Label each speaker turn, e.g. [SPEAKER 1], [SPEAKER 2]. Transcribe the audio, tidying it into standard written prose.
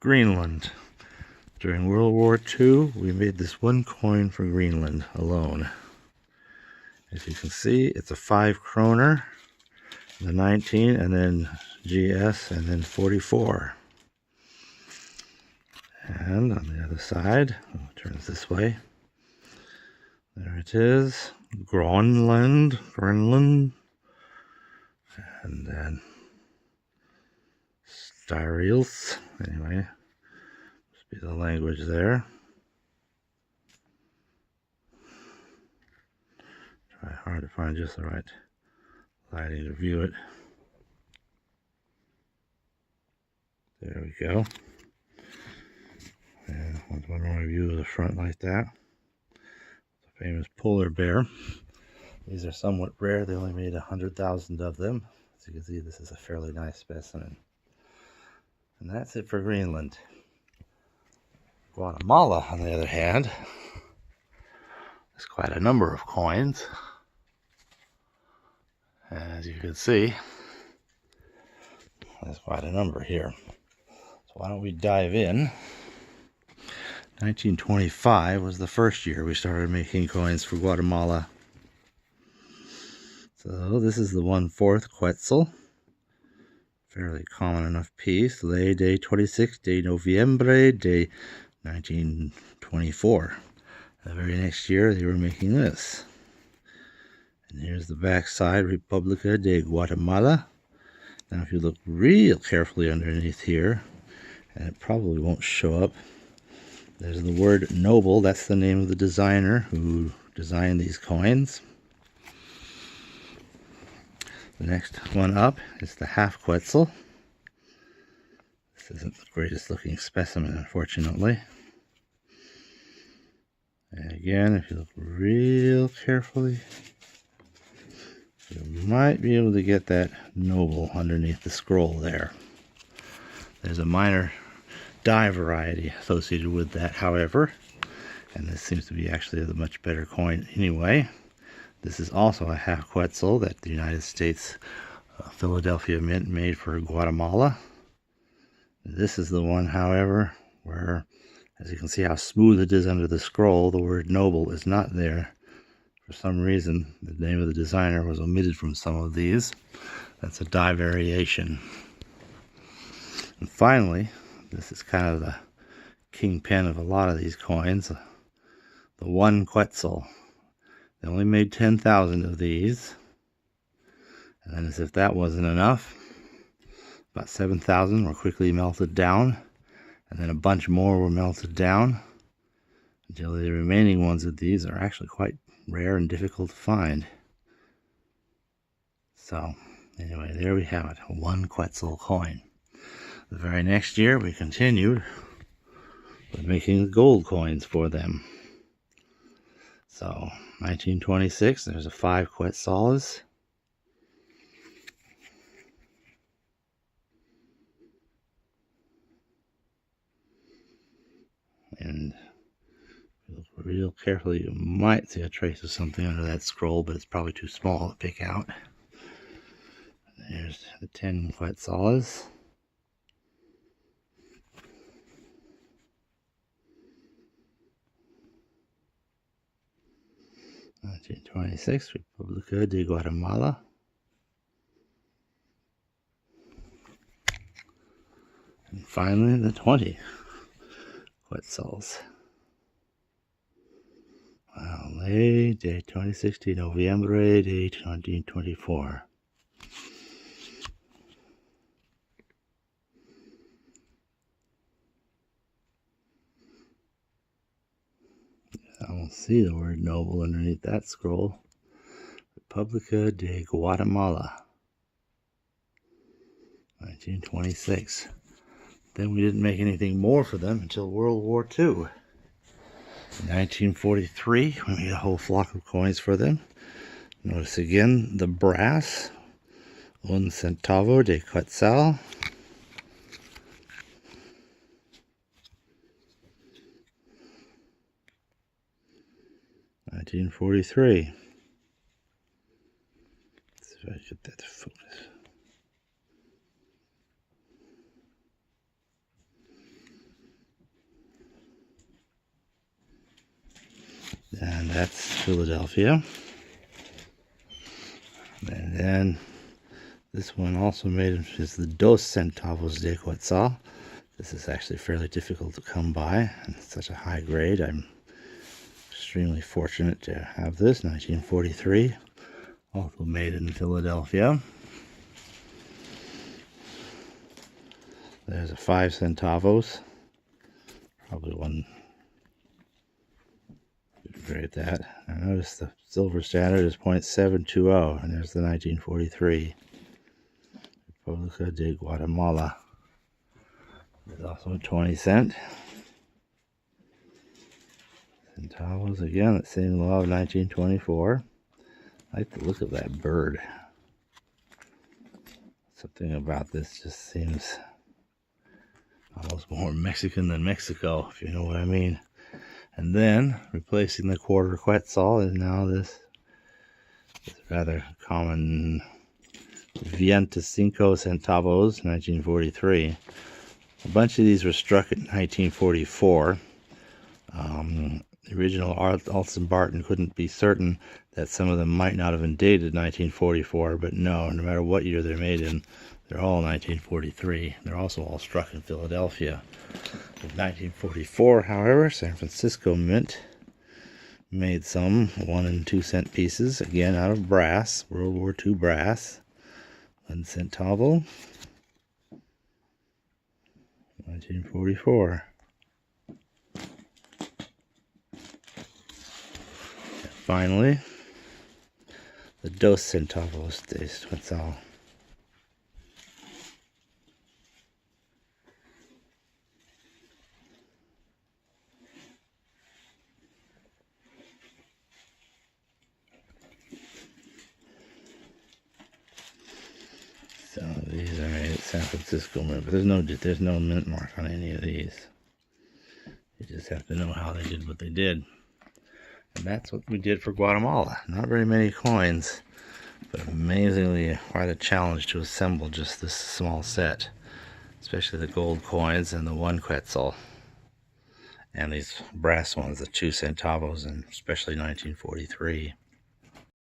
[SPEAKER 1] Greenland. During World War II, we made this one coin for Greenland alone. As you can see, it's a 5 kroner, the 19, and then GS, and then 44. And on the other side, it turns this way. There it is, Greenland, and then Styriels. Anyway, must be the language there. Try hard to find just the right lighting to view it. There we go. And one more view of the front like that. The famous polar bear. These are somewhat rare. They only made 100,000 of them. As you can see, this is a fairly nice specimen. And that's it for Greenland. Guatemala, on the other hand, has quite a number of coins. As you can see, there's quite a number here. So why don't we dive in? 1925 was the first year we started making coins for Guatemala. So this is the 1/4 Quetzel. Fairly common enough piece. Ley de 26 de Noviembre de 1924. The very next year they were making this. And here's the back side, República de Guatemala. Now if you look real carefully underneath here, and it probably won't show up, there's the word noble. That's the name of the designer who designed these coins. The next one up is the half Quetzel. This isn't the greatest looking specimen, unfortunately. And again, if you look real carefully, you might be able to get that noble underneath the scroll there. There's a minor die variety associated with that, however, and this seems to be actually a much better coin anyway. This is also a half Quetzel that the United States Philadelphia Mint made for Guatemala. This is the one, however, where, as you can see how smooth it is under the scroll, the word noble is not there. For some reason, the name of the designer was omitted from some of these. That's a die variation. And finally, this is kind of the kingpin of a lot of these coins, the 1 Quetzel. They only made 10,000 of these. And then, as if that wasn't enough, about 7,000 were quickly melted down. And then a bunch more were melted down until the remaining ones of these are actually quite rare and difficult to find. So, anyway, there we have it, a 1 Quetzel coin. The very next year, we continued with making gold coins for them. So, 1926, there's a 5 Quetzals. And if you look real carefully, you might see a trace of something under that scroll, but it's probably too small to pick out. There's the 10 Quetzals. (1926) República de Guatemala. And finally, the 20 Quetzals. Ley de 26 de Noviembre de 1924. I don't see the word noble underneath that scroll. República de Guatemala, 1926. Then we didn't make anything more for them until World War II. In 1943, we made a whole flock of coins for them. Notice again the brass, un centavo de Quetzel. (1943). Let's see if I get that to focus. And that's Philadelphia. And then this one also made is the Dos Centavos de Quetzel. This is actually fairly difficult to come by, and it's such a high grade. I'm extremely fortunate to have this, 1943, also made in Philadelphia. There's a 5 centavos, probably one good grade that. I noticed the silver standard is .720, and there's the 1943. Fogo De Guatemala. There's also a 20 cent. Centavos again, that same law of 1924. I like the look of that bird. Something about this just seems almost more Mexican than Mexico, if you know what I mean. And then, replacing the quarter Quetzal is now this rather common Cinco Centavos, 1943. A bunch of these were struck in 1944. The original Alston Barton couldn't be certain that some of them might not have been dated 1944, but no matter what year they're made in, they're all 1943. They're also all struck in Philadelphia. In 1944, however, San Francisco Mint made some 1 and 2 cent pieces, again out of brass, World War II brass. 1 centavo, 1944. And finally, the Dos Centavos de Quetzal. So these are made at San Francisco Mint, but there's no mint mark on any of these. You just have to know how they did what they did. And that's what we did for Guatemala. Not very many coins, but amazingly quite a challenge to assemble just this small set. Especially the gold coins and the 1 Quetzal. And these brass ones, the 2 centavos, and especially 1943.